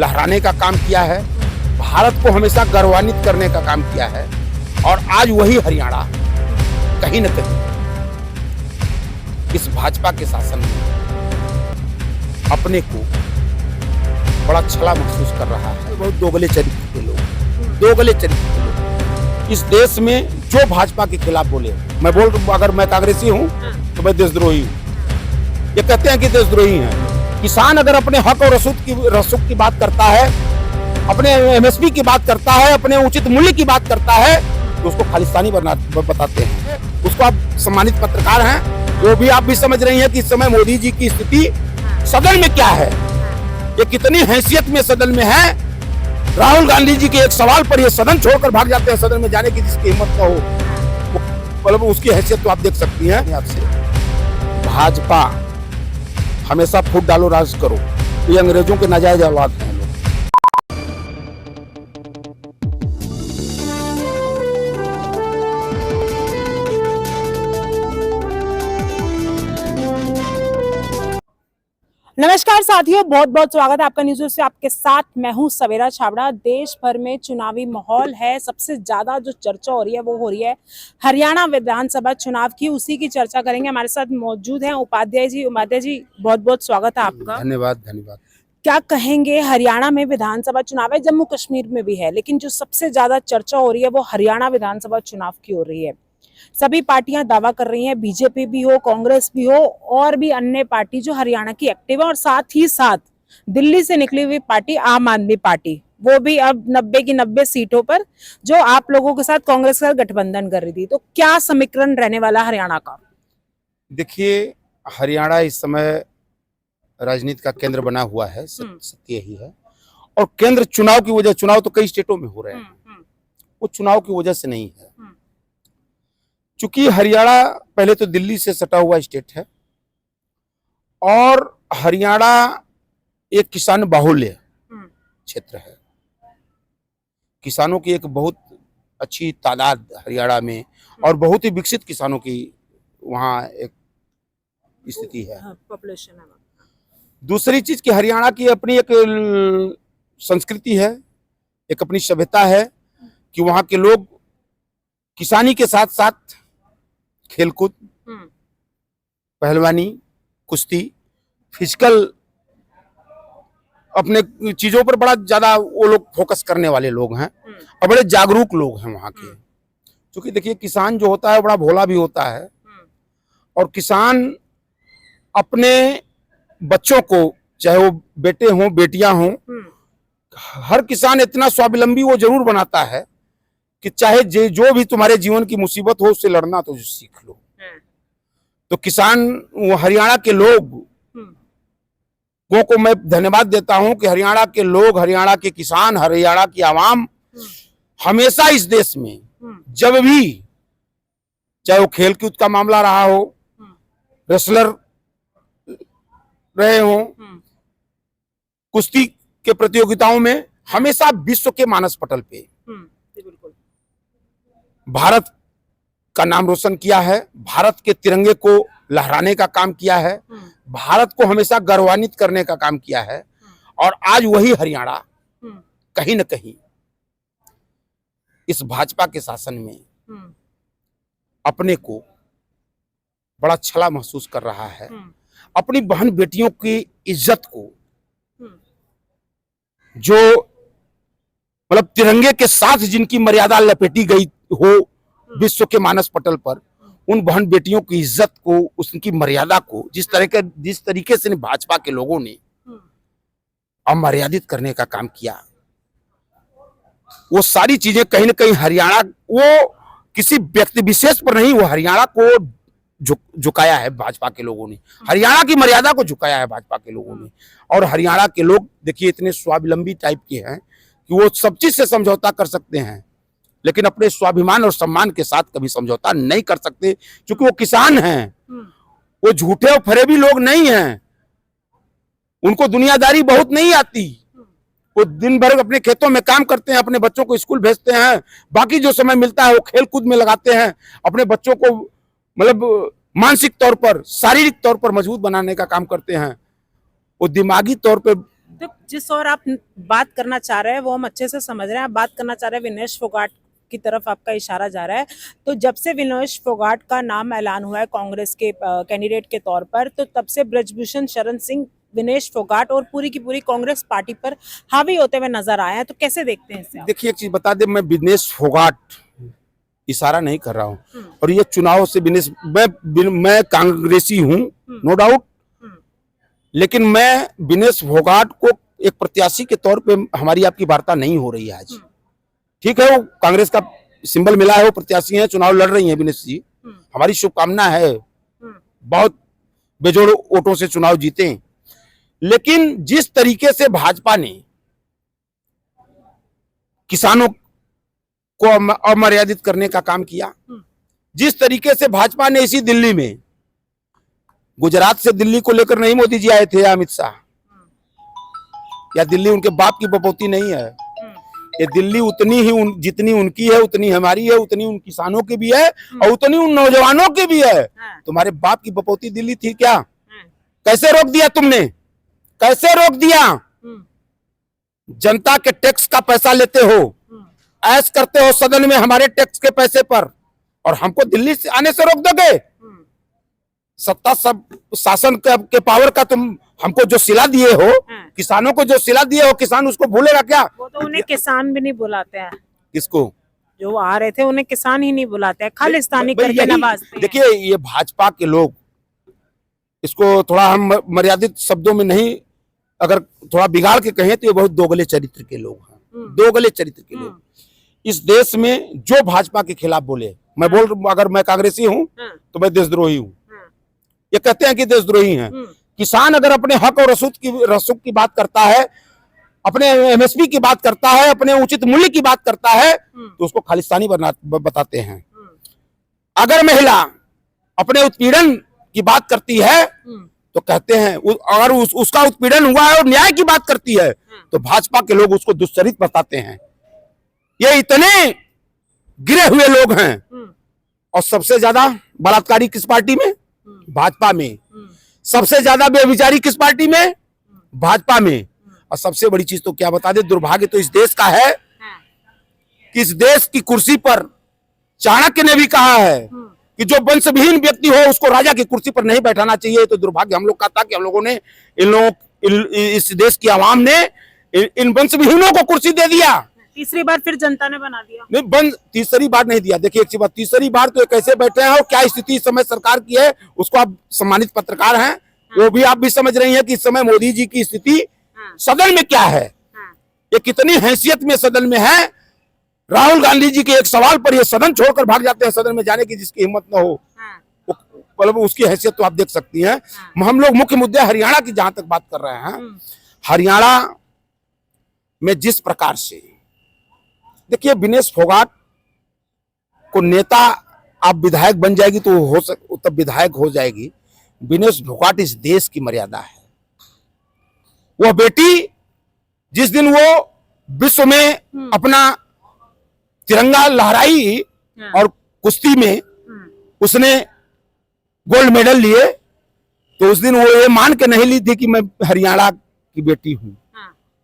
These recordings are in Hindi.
लहराने का काम किया है, भारत को हमेशा गौरवान्वित करने का काम किया है। और आज वही हरियाणा कहीं न कहीं इस भाजपा के शासन में अपने को बड़ा छला महसूस कर रहा है। बहुत दोगले चरित्र के लोग इस देश में जो भाजपा के खिलाफ बोले, मैं बोल अगर मैं कांग्रेसी हूं तो मैं देशद्रोही हूं। ये कहते हैं कि देशद्रोही हैं। किसान अगर अपने हक और रसूख की बात करता है, अपने एमएसपी की बात करता है, अपने उचित मूल्य की बात करता है, तो उसको खालिस्तानी बताते हैं। उसको आप सम्मानित पत्रकार हैं, वो भी आप भी समझ रही हैं कि इस समय मोदी जी की स्थिति सदन में क्या है, ये कितनी हैसियत में सदन में है। राहुल गांधी जी के एक सवाल पर ये सदन छोड़कर भाग जाते हैं। सदन में जाने की जिसकी हिम्मत न हो, मतलब उसकी हैसियत तो आप देख सकती हैं। आपसे भाजपा हमेशा फूट डालो राज करो, ये अंग्रेजों के नाजायज औलाद हैं। नमस्कार साथियों, बहुत बहुत स्वागत है आपका न्यूज़ से। आपके साथ मैं हूं सवेरा छाबड़ा। देश भर में चुनावी माहौल है। सबसे ज्यादा जो चर्चा हो रही है वो हो रही है हरियाणा विधानसभा चुनाव की। उसी की चर्चा करेंगे। हमारे साथ मौजूद हैं उपाध्याय जी। बहुत बहुत स्वागत है आपका। धन्यवाद। क्या कहेंगे, हरियाणा में विधानसभा चुनाव है, जम्मू कश्मीर में भी है, लेकिन जो सबसे ज्यादा चर्चा हो रही है वो हरियाणा विधानसभा चुनाव की हो रही है। सभी पार्टियां दावा कर रही हैं, बीजेपी भी हो, कांग्रेस भी हो और भी अन्य पार्टी जो हरियाणा की एक्टिव है, और साथ ही साथ दिल्ली से निकली हुई पार्टी आम आदमी पार्टी, वो भी अब 90 की 90 सीटों पर जो आप लोगों के साथ कांग्रेस का गठबंधन कर रही थी। तो क्या समीकरण रहने वाला हरियाणा का? देखिए, हरियाणा इस समय राजनीति का केंद्र बना हुआ है, सत्य यही है। और केंद्र चुनाव की वजह, चुनाव तो कई स्टेटों में हो रहे हैं, वो चुनाव की वजह से नहीं है। चूंकि हरियाणा पहले तो दिल्ली से सटा हुआ स्टेट है और हरियाणा एक किसान बाहुल्य क्षेत्र है। किसानों की एक बहुत अच्छी तादाद हरियाणा में और बहुत ही विकसित किसानों की वहाँ एक स्थिति है, पॉपुलेशन है। दूसरी चीज कि हरियाणा की अपनी एक संस्कृति है, एक अपनी सभ्यता है कि वहाँ के लोग किसानी के साथ साथ खेलकूद, पहलवानी, कुश्ती, फिजिकल अपने चीजों पर बड़ा ज्यादा वो लोग फोकस करने वाले लोग हैं और बड़े जागरूक लोग हैं वहाँ के। क्योंकि देखिए, किसान जो होता है बड़ा भोला भी होता है और किसान अपने बच्चों को, चाहे वो बेटे हों बेटियां हों, हर किसान इतना स्वावलंबी वो जरूर बनाता है कि चाहे जो भी तुम्हारे जीवन की मुसीबत हो उससे लड़ना तो सीख लो। तो किसान, वो हरियाणा के लोगों को मैं धन्यवाद देता हूं कि हरियाणा के लोग, हरियाणा के किसान, हरियाणा की आवाम हमेशा इस देश में जब भी, चाहे वो खेलकूद का मामला रहा हो, रेसलर रहे हों, कुश्ती के प्रतियोगिताओं में, हमेशा विश्व के मानस पटल पे भारत का नाम रोशन किया है, भारत के तिरंगे को लहराने का काम किया है, भारत को हमेशा गौरवान्वित करने का काम किया है। और आज वही हरियाणा कहीं न कहीं इस भाजपा के शासन में अपने को बड़ा छला महसूस कर रहा है। अपनी बहन बेटियों की इज्जत को, जो मतलब तिरंगे के साथ जिनकी मर्यादा लपेटी गई हो विश्व के मानस पटल पर, उन बहन बेटियों की इज्जत को, उसकी मर्यादा को जिस तरीके से भाजपा के लोगों ने अमर्यादित करने का काम किया, वो सारी चीजें कहीं ना कहीं हरियाणा, वो किसी व्यक्ति विशेष पर नहीं, वो हरियाणा को झुकाया है भाजपा के लोगों ने, हरियाणा की मर्यादा को झुकाया है भाजपा के लोगों ने। और हरियाणा के लोग देखिए इतने स्वावलंबी टाइप के हैं कि वो सब चीज से समझौता कर सकते हैं, लेकिन अपने स्वाभिमान और सम्मान के साथ कभी समझौता नहीं कर सकते, क्योंकि वो किसान हैं। वो झूठे और फरेबी लोग नहीं हैं, उनको दुनियादारी बहुत नहीं आती। वो दिन भर अपने खेतों में काम करते हैं, अपने बच्चों को स्कूल भेजते हैं, बाकी जो समय मिलता है वो खेल कूद में लगाते हैं, अपने बच्चों को मतलब मानसिक तौर पर, शारीरिक तौर पर मजबूत बनाने का काम करते हैं। वो दिमागी तौर पे तो जिस और आप बात करना चाह रहे हैं वो हम अच्छे से समझ रहे हैं। आप बात करना चाह रहे हैं विनेश फोगाट की तरफ आपका इशारा जा रहा है। तो जब से विनेश फोगाट का नाम ऐलान हुआ है कांग्रेस के कैंडिडेट के तौर पर, तो तब से ब्रजभूषण शरण सिंह विनेश फोगाट और पूरी की पूरी कांग्रेस पार्टी पर हावी होते हुए नजर आए हैं। तो कैसे देखते हैं इसे आप? देखिए एक चीज बता दे, मैं विनेश फोगाट इशारा नहीं कर रहा हूँ, और ये चुनाव से विनेश, मैं कांग्रेसी हूँ नो डाउट, लेकिन मैं विनेश फोगाट को एक प्रत्याशी के तौर पे हमारी आपकी वार्ता नहीं हो रही है आज। ठीक है, वो कांग्रेस का सिंबल मिला है, वो प्रत्याशी हैं, चुनाव लड़ रही हैं विनेश जी, हमारी शुभकामना है बहुत बेजोड़ वोटों से चुनाव जीते। लेकिन जिस तरीके से भाजपा ने किसानों को अमर्यादित करने का काम किया, जिस तरीके से भाजपा ने इसी दिल्ली में, गुजरात से दिल्ली को लेकर नहीं मोदी जी आए थे या अमित शाह, या दिल्ली उनके बाप की बपौती नहीं है, ये दिल्ली उतनी ही जितनी उनकी है उतनी हमारी है, उतनी उन किसानों की भी है और उतनी उन नौजवानों की भी है। तुम्हारे बाप की बपौती दिल्ली थी क्या? कैसे रोक दिया तुमने? कैसे रोक दिया? जनता के टैक्स का पैसा लेते हो, ऐश करते हो सदन में हमारे टैक्स के पैसे पर, और हमको दिल्ली से आने से रोक दोगे? सत्ता सब शासन के पावर का तुम हमको जो सिला दिए हो, किसानों को जो सिला दिए हो, किसान उसको भूलेगा क्या? वो तो उन्हें किसान भी नहीं बुलाते हैं। किसको? जो आ रहे थे उन्हें किसान ही नहीं बुलाते हैं, खालिस्तानी करके नवाजते हैं। देखिए ये भाजपा के लोग, इसको थोड़ा हम मर्यादित शब्दों में नहीं, अगर थोड़ा बिगाड़ के कहें तो ये बहुत दोगले चरित्र के लोग हैं, दोगले चरित्र के लोग। इस देश में जो भाजपा के खिलाफ बोले, मैं बोल, अगर मैं कांग्रेसी हूँ तो मैं देशद्रोही हूँ, ये कहते हैं कि देशद्रोही हैं। किसान अगर अपने हक और रसूख की बात करता है, अपने एमएसपी की बात करता है, अपने उचित मूल्य की बात करता है, तो उसको खालिस्तानी बताते हैं। अगर महिला अपने उत्पीड़न की बात करती है तो कहते हैं, अगर उसका उत्पीड़न हुआ है और न्याय की बात करती है तो भाजपा के लोग उसको दुश्चरित बताते हैं। ये इतने गिरे हुए लोग हैं। और सबसे ज्यादा बलात्कारी किस पार्टी में? भाजपा में। सबसे ज्यादा बेविचारी किस पार्टी में? भाजपा में। और सबसे बड़ी चीज तो क्या बता दे, दुर्भाग्य तो इस देश का है कि इस देश की कुर्सी पर चाणक्य ने भी कहा है कि जो वंशविहीन व्यक्ति हो उसको राजा की कुर्सी पर नहीं बैठाना चाहिए। तो दुर्भाग्य हम लोग का था कि हम लोगों ने इस देश की आवाम ने इन वंशविहीनों को कुर्सी दे दिया। तीसरी बार फिर जनता ने बना दिया। नहीं, तीसरी बार नहीं दिया। देखिए एक बात, तीसरी बार तो कैसे बैठे हैं और क्या स्थिति इस समय सरकार की है, उसको आप सम्मानित पत्रकार हैं, वो भी आप भी समझ रही हैं कि इस समय मोदी जी की स्थिति सदन में क्या है, ये कितनी हैसियत में सदन में है। राहुल गांधी जी के एक सवाल पर ये सदन छोड़कर भाग जाते हैं, सदन में जाने की जिसकी हिम्मत न हो, मतलब उसकी हैसियत तो आप देख सकती हैं। हम लोग मुख्य मुद्दे हरियाणा की जहां तक बात कर रहे हैं, हरियाणा में जिस प्रकार से, देखिए विनेश फोगाट को नेता, आप विधायक बन जाएगी तो हो तब विधायक हो जाएगी। विनेश फोगाट इस देश की मर्यादा है। वह बेटी जिस दिन वो विश्व में अपना तिरंगा लहराई और कुश्ती में उसने गोल्ड मेडल लिए, तो उस दिन वो ये मान के नहीं ली थी कि मैं हरियाणा की बेटी हूं,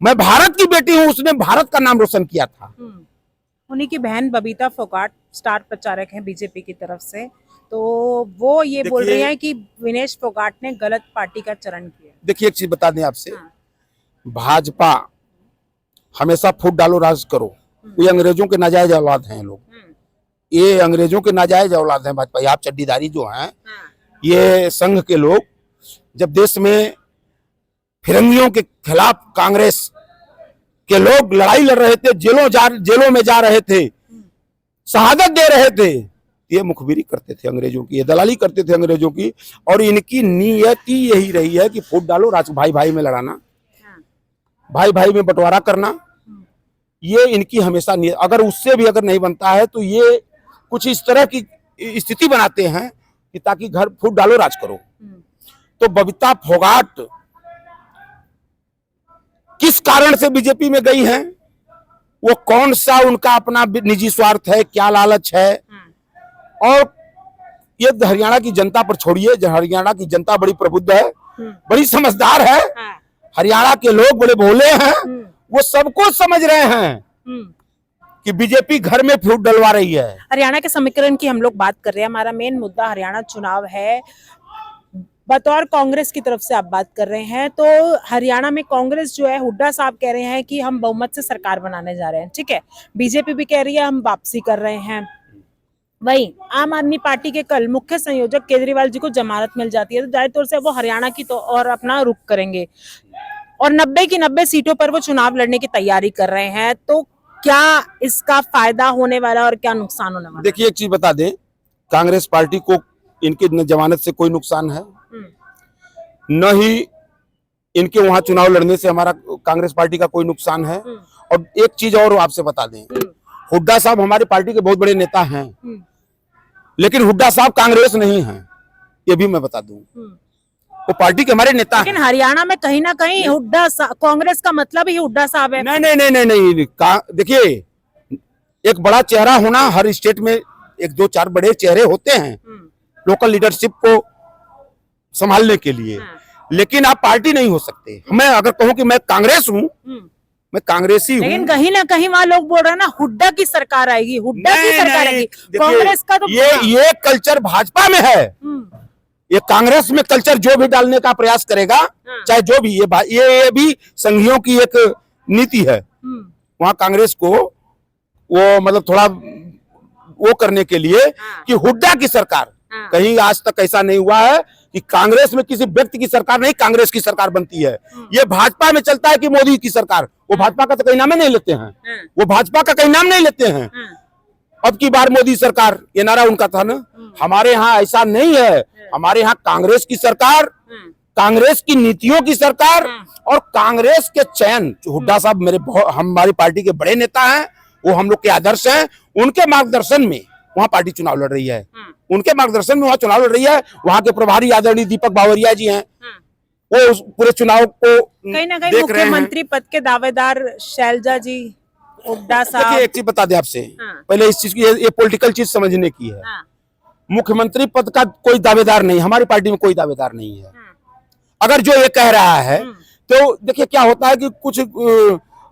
मैं भारत की बेटी हूं। उसने भारत का नाम रोशन किया था। उन्हीं की बहन बबीता फोगाट स्टार प्रचारक हैं बीजेपी की तरफ से, तो वो ये बोल रही हैं कि विनेश फोगाट ने गलत पार्टी का चरण किया। देखिए एक चीज बता दें आपसे, भाजपा हमेशा फूट डालो राज करो, ये अंग्रेजों के नाजायज औलाद हैं लोग, ये अंग्रेजों के नाजायज औलाद हैं भाजपा। आप चड्डीदारी जो हैं, ये संघ के लोग जब देश में फिरंगियों के खिलाफ कांग्रेस के लोग लड़ाई लड़ रहे थे, जेलों में जा रहे थे, शहादत दे रहे थे, ये मुखबिरी करते थे अंग्रेजों की, ये दलाली करते थे अंग्रेजों की। और इनकी नियति यही रही है कि फूट डालो राज, भाई भाई में लड़ाना, भाई भाई में बंटवारा करना, ये इनकी हमेशा नियत। अगर उससे भी अगर नहीं बनता है तो ये कुछ इस तरह की स्थिति बनाते हैं कि ताकि घर फूट डालो राज करो। तो बबीता फोगाट किस कारण से बीजेपी में गई हैं, वो कौन सा उनका अपना निजी स्वार्थ है, क्या लालच है, और ये हरियाणा की जनता पर छोड़िए। हरियाणा की जनता बड़ी प्रबुद्ध है, बड़ी समझदार है। हरियाणा के लोग बड़े भोले हैं, वो सबको समझ रहे हैं कि बीजेपी घर में फूट डलवा रही है। हरियाणा के समीकरण की हम लोग बात कर रहे हैं, हमारा मेन मुद्दा हरियाणा चुनाव है। बतौर कांग्रेस की तरफ से आप बात कर रहे हैं, तो हरियाणा में कांग्रेस जो है, हुड्डा साहब कह रहे हैं कि हम बहुमत से सरकार बनाने जा रहे हैं, ठीक है। बीजेपी भी कह रही है हम वापसी कर रहे हैं। वही आम आदमी पार्टी के कल मुख्य संयोजक केजरीवाल जी को जमानत मिल जाती है, तो जाहिर तौर से वो हरियाणा की तो और अपना रुख करेंगे और 90 की 90 सीटों पर वो चुनाव लड़ने की तैयारी कर रहे हैं। तो क्या इसका फायदा होने वाला है और क्या नुकसान होने वाला है? देखिए, एक चीज बता दें, कांग्रेस पार्टी को इनकी जमानत से कोई नुकसान है, न ही इनके वहां चुनाव लड़ने से हमारा कांग्रेस पार्टी का कोई नुकसान है। और एक चीज और आपसे बता दें, हुड्डा साहब हमारी पार्टी के बहुत बड़े नेता हैं, लेकिन हुड्डा साहब कांग्रेस नहीं हैं, ये भी मैं बता दूं। वो पार्टी के हमारे नेता हैं। लेकिन हरियाणा में कहीं ना कहीं हुड्डा कांग्रेस का मतलब ही हुड्डा साहब है। नहीं नहीं नहीं नहीं नहीं, देखिए, एक बड़ा चेहरा होना, हर स्टेट में एक दो चार बड़े चेहरे होते हैं लोकल लीडरशिप को संभालने के लिए, लेकिन आप पार्टी नहीं हो सकते। मैं अगर कहूं कि मैं कांग्रेस हूं, मैं कांग्रेसी हूं, लेकिन कहीं ना कहीं वहां लोग बोल रहे हैं ना, हुड्डा की सरकार आएगी, हुड्डा की सरकार आएगी। कांग्रेस का तो ये कल्चर भाजपा में है। ये कांग्रेस में कल्चर जो भी डालने का प्रयास करेगा, चाहे जो भी, ये भी संघियों की एक नीति है। वहां कांग्रेस को वो मतलब थोड़ा वो करने के लिए कि हुड्डा की सरकार, कहीं आज तक ऐसा नहीं हुआ है कि कांग्रेस में किसी व्यक्ति की सरकार नहीं, कांग्रेस की सरकार बनती है। ये भाजपा में चलता है कि मोदी की सरकार, वो भाजपा का तो कहीं नाम नहीं लेते हैं, वो भाजपा का कहीं नाम नहीं लेते हैं। अब की बार मोदी सरकार, ये नारा उनका था ना। हमारे यहाँ ऐसा नहीं है, हमारे यहाँ कांग्रेस की सरकार, कांग्रेस की नीतियों की सरकार और कांग्रेस के चयन। हुड्डा साहब हमारी पार्टी के बड़े नेता हैं, वो हम लोग के आदर्श हैं, उनके मार्गदर्शन में वहाँ पार्टी चुनाव लड़ रही है, उनके मार्गदर्शन में वहाँ चुनाव लड़ रही है। वहाँ के प्रभारी आदरणीय दीपक बावरिया जी हैं, वो पूरे चुनाव को कहीं ना कहीं मुख्यमंत्री पद के दावेदार शैलजा जी, हुड्डा साहब। देखिए, एक चीज बता दें आपसे, पहले इस चीज की, ये पॉलिटिकल चीज समझने की है। मुख्यमंत्री पद का कोई दावेदार नहीं, हमारी पार्टी में कोई दावेदार नहीं है। अगर जो ये कह रहा है, तो देखिए क्या होता है कि कुछ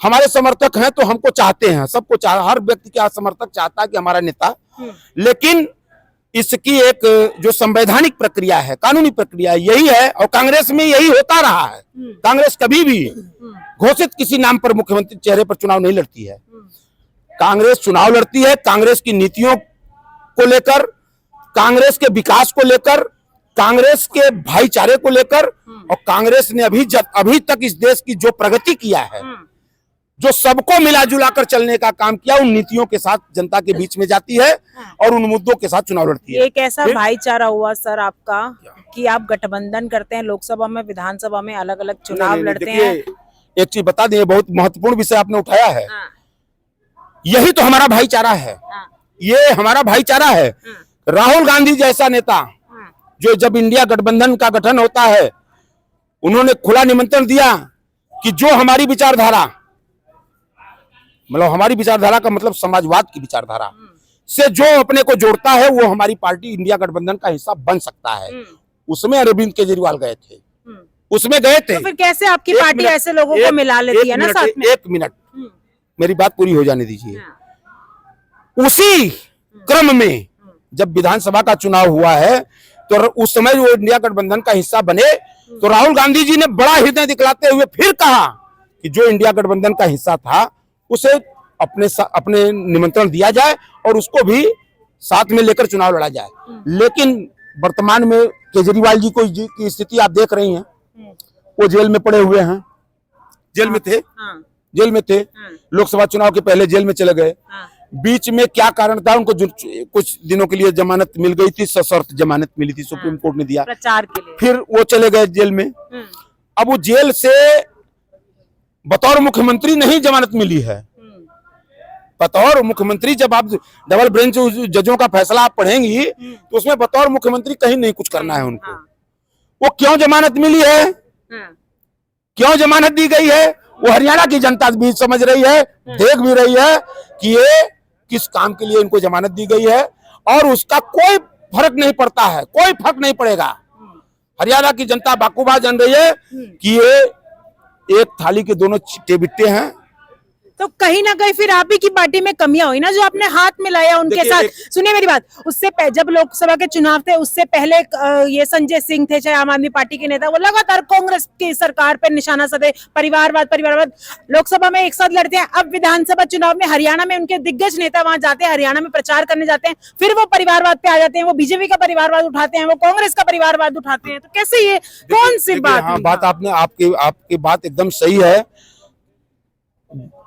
हमारे समर्थक हैं तो हमको चाहते हैं, सबको हर व्यक्ति का समर्थक चाहता है कि हमारा नेता, लेकिन इसकी एक जो संवैधानिक प्रक्रिया है, कानूनी प्रक्रिया यही है, और कांग्रेस में यही होता रहा है। कांग्रेस कभी भी घोषित किसी नाम पर मुख्यमंत्री चेहरे पर चुनाव नहीं लड़ती है। कांग्रेस चुनाव लड़ती है कांग्रेस की नीतियों को लेकर, कांग्रेस के विकास को लेकर, कांग्रेस के भाईचारे को लेकर। और कांग्रेस ने अभी तक इस देश की जो प्रगति किया है, जो सबको मिला जुला कर चलने का काम किया, उन नीतियों के साथ जनता के बीच में जाती है और उन मुद्दों के साथ चुनाव लड़ती है। एक ऐसा भाईचारा हुआ सर आपका कि आप गठबंधन करते हैं, लोकसभा में, विधानसभा में अलग अलग चुनाव लड़ते हैं। एक चीज बता दें, बहुत महत्वपूर्ण विषय आपने उठाया है। यही तो हमारा भाईचारा है, ये हमारा भाईचारा है। राहुल गांधी जैसा नेता, जो जब इंडिया गठबंधन का गठन होता है, उन्होंने खुला निमंत्रण दिया कि जो हमारी विचारधारा, मतलब हमारी विचारधारा का मतलब समाजवाद की विचारधारा से जो अपने को जोड़ता है, वो हमारी पार्टी इंडिया गठबंधन का हिस्सा बन सकता है। उसमें अरविंद केजरीवाल गए थे, उसमें गए थे। तो फिर कैसे आपकी पार्टी ऐसे लोगों को मिला लेती है ना साथ में? एक मिनट, मेरी बात पूरी हो जाने दीजिए। उसी क्रम में जब विधानसभा का चुनाव हुआ है, तो उस समय वो इंडिया गठबंधन का हिस्सा बने, तो राहुल गांधी जी ने बड़ा हृदय दिखलाते हुए फिर कहा कि जो इंडिया गठबंधन का हिस्सा था, उसे अपने निमंत्रण दिया जाए और उसको भी साथ में लेकर चुनाव लड़ा जाए। लेकिन वर्तमान में केजरीवाल जी की स्थिति आप देख रही हैं, वो जेल में पड़े हुए हैं, जेल में थे, जेल में थे, लोकसभा चुनाव के पहले जेल में चले गए। बीच में क्या कारण था, उनको कुछ दिनों के लिए जमानत मिल गई थी, सशर्त जमानत मिली थी, सुप्रीम कोर्ट ने दिया प्रचार के लिए, फिर वो चले गए जेल में। अब वो जेल से बतौर मुख्यमंत्री नहीं जमानत मिली है। बतौर मुख्यमंत्री, जब आप डबल बेंच जजों का फैसला आप पढ़ेंगी, तो उसमें बतौर मुख्यमंत्री कहीं नहीं कुछ करना है उनको। वो क्यों जमानत मिली है, क्यों जमानत दी गई है, वो हरियाणा की जनता भी समझ रही है, देख भी रही है कि ये किस काम के लिए इनको जमानत दी गई है, और उसका कोई फर्क नहीं पड़ता है, कोई फर्क नहीं पड़ेगा। हरियाणा की जनता बाखूबा जान रही है कि ये एक थाली के दोनों चिट्टे बिट्टे हैं। तो कहीं ना कहीं फिर आप ही की पार्टी में कमियां हुई ना, जो आपने हाथ मिलाया उनके देखिए, साथ। सुनिए मेरी बात, उससे जब लोकसभा के चुनाव थे उससे पहले ये संजय सिंह थे, चाहे आम आदमी पार्टी के नेता, वो लगातार कांग्रेस की सरकार पर निशाना साधे, परिवारवाद लोकसभा में एक साथ लड़ते हैं। अब विधानसभा चुनाव में हरियाणा में उनके दिग्गज नेता वहां जाते हैं, हरियाणा में प्रचार करने जाते हैं, फिर वो परिवारवाद पे आ जाते हैं, वो बीजेपी का परिवारवाद उठाते हैं, वो कांग्रेस का परिवारवाद उठाते हैं। तो कैसे ये कौन सी बात? हाँ, बात आपने आपकी बात एकदम सही है।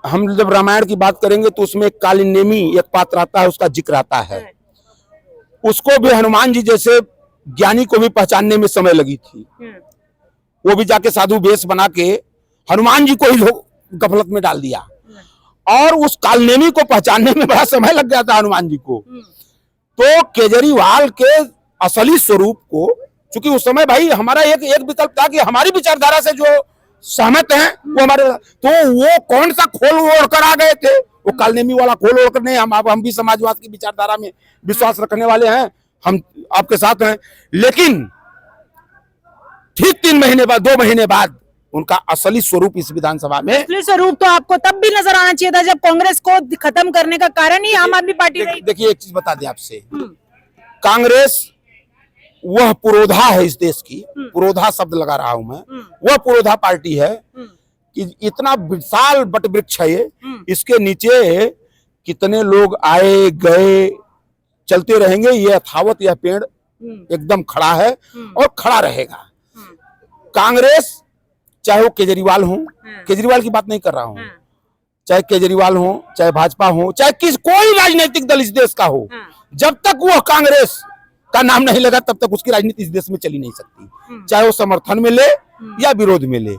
हम जब रामायण की बात करेंगे तो उसमें एक कालिनेमी एक पात्र आता है, उसका जिक्र आता है। उसको भी हनुमान जी जैसे ज्ञानी को भी पहचानने में समय लगी थी। वो भी जाके साधु वेश बना के हनुमान जी को ही लोग गफलत में डाल दिया, और उस कालनेमी को पहचानने में बड़ा समय लग गया था हनुमान जी को। तो केजरीवाल के असली स्वरूप को, क्योंकि उस समय भाई हमारा एक विकल्प था कि हमारी विचारधारा से जो सहमत हैं वो हमारे, तो वो कौन सा खोल ओढ़ कर आ गए थे? वो कालनेमी वाला खोल ओढ़ कर नहीं। हम भी समाजवाद की विचारधारा में विश्वास रखने वाले हैं, हम आपके साथ हैं। लेकिन ठीक 3 महीने बाद 2 महीने बाद उनका असली स्वरूप इस विधानसभा में, असली स्वरूप तो आपको तब भी नजर आना चाहिए था जब कांग्रेस को खत्म करने का कारण ही आम आदमी पार्टी रही। देखिए एक चीज बता दें आपसे, कांग्रेस वह पुरोधा है इस देश की, पुरोधा शब्द लगा रहा हूं मैं, वह पुरोधा पार्टी है कि इतना विशाल वट वृक्ष है ये, इसके नीचे कितने लोग आए गए चलते रहेंगे, ये यथावत यह पेड़ एकदम खड़ा है और खड़ा रहेगा। कांग्रेस चाहे वो केजरीवाल हो, केजरीवाल की बात नहीं कर रहा हूं, चाहे केजरीवाल हो, चाहे भाजपा हो, चाहे कोई राजनीतिक दल इस देश का हो, जब तक वह कांग्रेस का नाम नहीं लगा तब तक उसकी राजनीति इस देश में चली नहीं सकती, चाहे वो समर्थन में ले या विरोध में ले।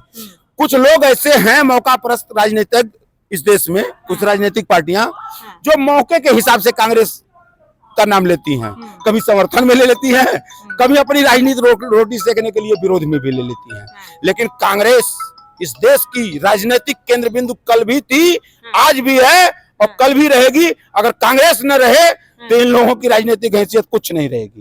कुछ लोग ऐसे हैं मौका परस्त राजनीतिक इस देश में, कुछ राजनीतिक पार्टियां जो मौके के हिसाब से कांग्रेस का नाम लेती हैं, कभी समर्थन में ले लेती हैं, कभी अपनी राजनीति रोटी सेकने के लिए विरोध में भी ले लेती हैं। लेकिन कांग्रेस इस देश की राजनीतिक केंद्र बिंदु कल भी थी, आज भी है और कल भी रहेगी। अगर कांग्रेस न रहे तो इन लोगों की राजनीतिक हैसियत कुछ नहीं रहेगी।